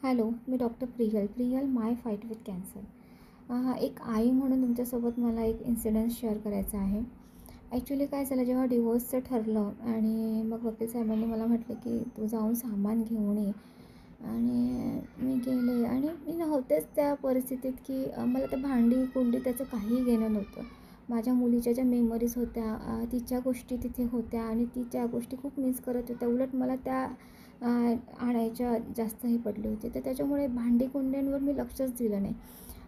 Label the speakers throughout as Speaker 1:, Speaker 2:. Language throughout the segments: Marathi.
Speaker 1: Hello, me doctor Priyal my fight with cancer. एक आई म्हणून तुमच्यासोबत मला एक इन्सिडन्स शेअर करायचा आहे. ॲक्च्युली काय झालं, जेव्हा डिवोर्सचं ठरलं आणि मग वकील साहेबांनी मला म्हटलं की तू जाऊन सामान घेऊन ये. आणि मी गेले आणि मी नव्हतेच त्या परिस्थितीत की मला त्या भांडी कुंडी त्याचं काहीही घेणं नव्हतं. माझ्या मुलीच्या ज्या मेमरीज होत्या, तिच्या गोष्टी तिथे होत्या आणि तिच्या गोष्टी खूप मिस करत होत्या. उलट मला त्या आणायच्या जास्त हे पडली होती. तर त्याच्यामुळे भांडी-कुंड्यांवर मी लक्षच दिलं नाही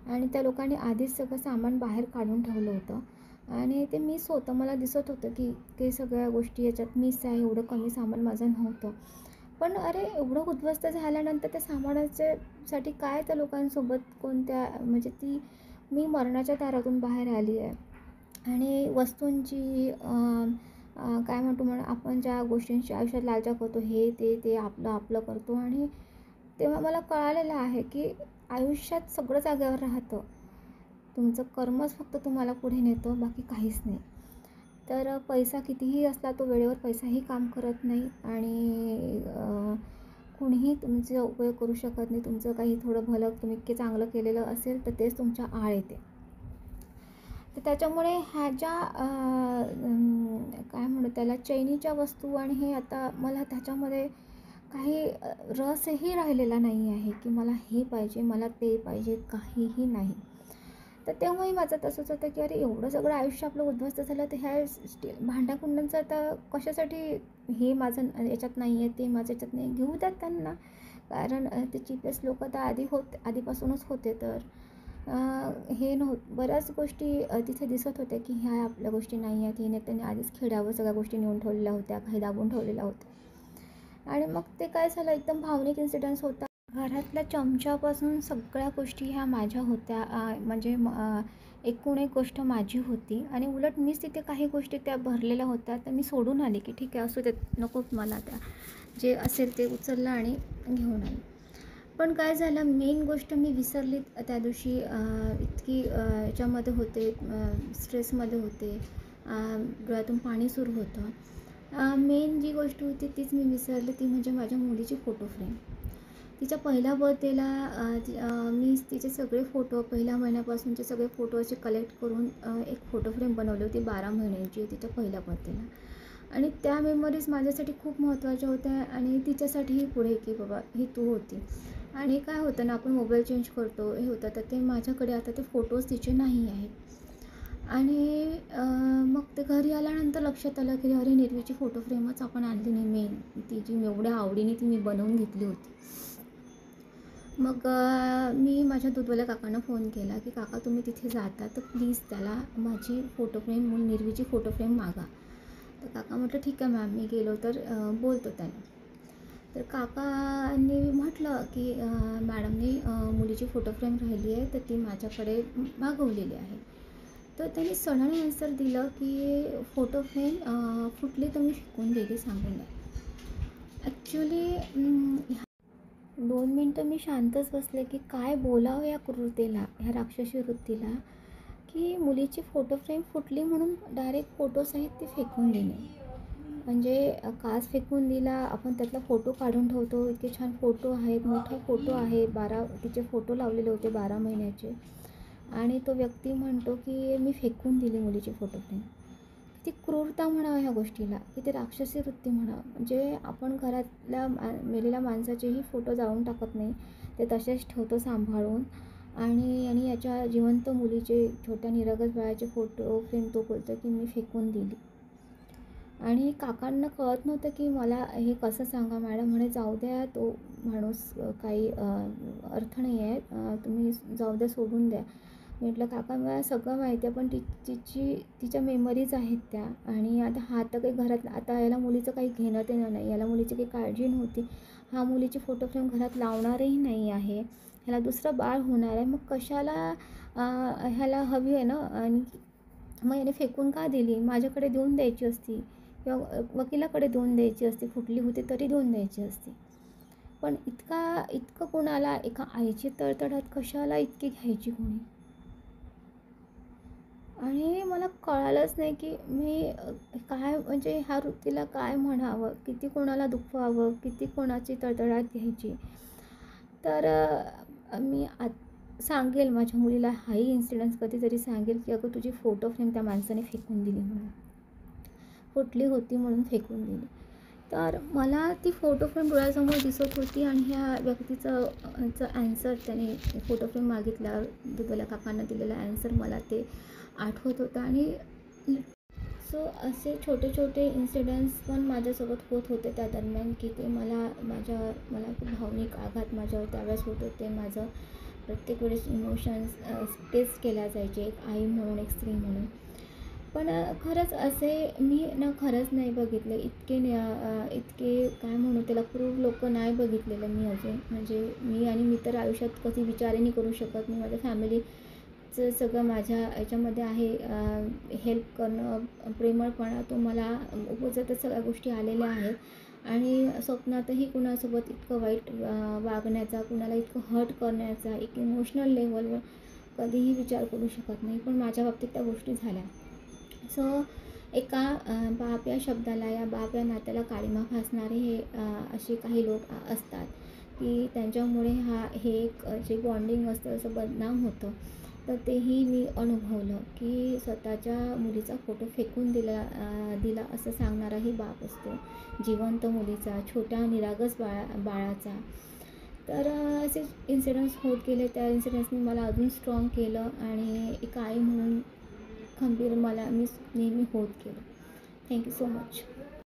Speaker 1: आणि त्या लोकांनी आधीच सगळं सामान बाहेर काढून ठेवलं होतं आणि ते मिस होतं. मला दिसत होतं की ते सगळ्या गोष्टी याच्यात मिस आहे. एवढं कमी सामान माझं नव्हतं. पण अरे, एवढं उद्ध्वस्त झाल्यानंतर त्या सामानासाठी काय त्या लोकांसोबत कोणत्या म्हणजे मी मरणाच्या दारातून बाहेर आली आहे आणि वस्तूंची काय म्हणतो आपण ज्या गोष्टींची आयुष्यात लालचा करतो, हे ते आपलं आपलं करतो आणि तेव्हा मला कळालेलं आहे की आयुष्यात सगळं जागेवर राहतं. तुमचं कर्मच फक्त तुम्हाला पुढे नेतं, बाकी काहीच नाही. तर पैसा कितीही असला तो वेळेवर पैसाही काम करत नाही आणि कुणीही तुमचा उपयोग करू शकत नाही. तुमचं काही थोडं भलं तुम्ही इतके चांगलं केलेलं असेल तर तेच तुमच्या आळ येते. तर त्याच्यामुळे ह्या ज्या काय म्हणू त्याला चैनीच्या वस्तू आणि हे आता मला त्याच्यामध्ये काही रसही राहिलेला नाही आहे की मला हे पाहिजे, मला ते पाहिजे, काहीही नाही. तर तेव्हाही माझं तसंच होतं की अरे, एवढं सगळं आयुष्य आपलं उद्ध्वस्त झालं तर ह्या स्टील भांड्याकुंड्यांचं आता कशासाठी, हे माझं याच्यात नाही आहे, ते माझ्या याच्यात नाही, घेऊ द्यात त्यांना. कारण ते चीपेस्ट लोक तर आधीपासूनच होते. तर हे बऱ्याच गोष्टी तिथे दिसत होत्या की ह्या आपल्या गोष्टी नाही आहेत. हे त्यांनी आधीच खेड्यावर सगळ्या गोष्टी नेऊन ठेवलेल्या होत्या, काही दाबून ठेवलेल्या होत्या. आणि मग ते काय झालं, एकदम भावनिक इन्सिडन्स होता. घरातल्या चमच्यापासून सगळ्या गोष्टी ह्या माझ्या होत्या. म्हणजे एकूण एक गोष्ट माझी होती आणि उलट मीच तिथे काही गोष्टी त्या भरलेल्या होत्या. तर मी सोडून आले की ठीक आहे, असू देत, नको मला त्या, जे असेल ते उचललं आणि घेऊन आले. पण काय झालं, मेन गोष्ट मी विसरली त्या दिवशी. इतकी याच्यामध्ये होते, स्ट्रेसमध्ये होते, डोळ्यातून पाणी सुरू होतं. मेन जी गोष्ट होती तीच मी विसरले, ती म्हणजे माझ्या मुलीची फोटो फ्रेम. तिच्या पहिल्या बर्थडेला मी तिचे सगळे फोटो, पहिल्या महिन्यापासूनचे सगळे फोटो असे कलेक्ट करून एक फोटो फ्रेम बनवली होती. 12 महिन्यांची तिच्या पहिल्या बर्थडेला. आणि त्या मेमरीज माझ्यासाठी खूप महत्त्वाच्या होत्या आणि तिच्यासाठीही पुढे की बाबा ही तू होती. आणि काय होतं ना, आपण मोबाईल चेंज करतो, हे होतं, तर ते माझ्याकडे आता ते फोटोज तिचे नाही आहेत. आणि मग ते घरी आल्यानंतर लक्षात आलं की अरे, निर्वीची फोटो फ्रेमच आपण आणली नाही, मेन ती जी एवढ्या आवडीने ती मी बनवून घेतली होती. मग मी माझ्या दूधवाल्या काकांना फोन केला की काका, तुम्ही तिथे जाता तर प्लीज त्याला माझी फोटो फ्रेम, निर्वीची फोटो फ्रेम मागा. तर काका म्हटलं ठीक आहे मॅम, मी गेलो तर बोलतो त्याला. तर काकांनी म्हटलं की मॅडमनी मुलीची फोटो फ्रेम राहिली आहे तर ती माझ्याकडे मागवलेली आहे. तर त्यांनी सडन आन्सर दिलं की फोटो फ्रेम फुटली तर मी फेकून दिली, सांगून द्या. ॲक्च्युली 2 मिनटं मी शांतच बसले की काय बोलावं या क्रूरतेला, ह्या राक्षसी वृत्तीला, की मुलीची फोटो फ्रेम फुटली म्हणून डायरेक्ट फोटोसहित ती फेकून देणे. म्हणजे काच फेकून दिला, आपण त्यातला फोटो काढून ठेवतो, इतके छान फोटो आहेत, मोठा फोटो आहे, तिचे फोटो लावलेले होते 12 महिन्याचे, आणि तो व्यक्ती म्हणतो की मी फेकून दिली मुलीची फोटो फ्रेम. किती क्रूरता म्हणावं ह्या गोष्टीला, किती राक्षसी वृत्ती म्हणावं. म्हणजे आपण घरातल्या मेलेल्या माणसाचेही फोटो जाळून टाकत नाही, ते तसेच ठेवतो सांभाळून. आणि याच्या जिवंत मुलीचे, छोट्या निरागस बाळाचे फोटो फ्रेम तो बोलतो की मी फेकून दिली. आणि काकांना कळत नव्हतं की मला हे कसं सांगा. मॅडम म्हणे जाऊ द्या, तो माणूस काही अर्थ नाही आहे, तुम्ही जाऊ द्या, सोडून द्या. म्हटलं काका, मला सगळं माहिती आहे, पण तिच्या मेमरीज आहेत त्या, आणि आता हा तर काही घरात, आता याला मुलीचं काही घेणं देणं नाही, याला मुलीची काही काळजी नव्हती. हा मुलीची फोटो फ्रेम घरात लावणारही नाही आहे, ह्याला दुसरं बाळ होणार आहे, मग कशाला ह्याला हवी आहे ना. आणि मग याने फेकून का दिली, माझ्याकडे देऊन द्यायची असती किंवा वकिलाकडे देऊन द्यायची असती, फुटली होती तरी देऊन द्यायची असती. पण इतकं कोणाला, एका आईची तळतळाट कशाला इतकी घ्यायची कोणी. आणि मला कळालंच नाही की मी काय, म्हणजे ह्या वृत्तीला काय म्हणावं, किती कोणाला दुखवावं, किती कोणाची तळतळाट घ्यायची. तर मी सांगेल माझ्या मुलीला हाही इन्सिडन्स कधीतरी सांगेल की अगं तुझी फोटो फ्रेम त्या माणसाने फेकून दिली म्हणून, फुटली होती म्हणून फेकून दिली. तर मला ती फोटो फ्रेम डोळ्यासमोर दिसत होती आणि ह्या व्यक्तीचं ॲन्सर, त्याने फोटो फ्रेम मागितल्यावर दूधवाल्या काकांना दिलेला ॲन्सर मला ते आठवत होतं. आणि सो असे छोटे छोटे इन्सिडन्ट्स पण माझ्यासोबत होत होते त्या दरम्यान, की ते मला खूप भावनिक आघात माझ्यावर त्यावेळेस होत होते. माझं प्रत्येक वेळेस इमोशन्स टेस्ट केल्या जायचे, एक आई म्हणून, एक स्त्री म्हणून. पण खरंच असे मी खरंच नाही बघितले इतके काय म्हणू त्याला, क्रूर लोक नाही बघितलेलं मी अजून. म्हणजे मी तर आयुष्यात कधी विचारही नाही करू शकत. मी माझ्या फॅमिलीचं सगळं माझ्या याच्यामध्ये आहे, हेल्प करणं, प्रेमळपणा तो मला उपजतच सगळ्या गोष्टी आलेल्या आहेत. आणि स्वप्नातही कुणासोबत इतकं वाईट वागण्याचा, कुणाला इतकं हर्ट करण्याचा एक इमोशनल लेवलवर कधीही विचार करू शकत नाही. पण माझ्या बाबतीत त्या गोष्टी झाल्या. सो एका बाप या शब्दाला, या बाप या नात्याला काळिमा फासणारे हे असे काही लोक असतात की त्यांच्यामुळे हे एक जे बॉन्डिंग असतं असं बदनाम होतं. तर तेही मी अनुभवलं की स्वतःच्या मुलीचा फोटो फेकून दिला असं सांगणाराही बाप असतो, जिवंत मुलीचा, छोट्या निरागस बाळाचा. तर असे इन्सिडन्स होत गेले. त्या इन्सिडन्सनी मला अजून स्ट्रॉंग केलं आणि एक आई म्हणून खंबीर मी नेहमी होत गेलो. Thank you so much.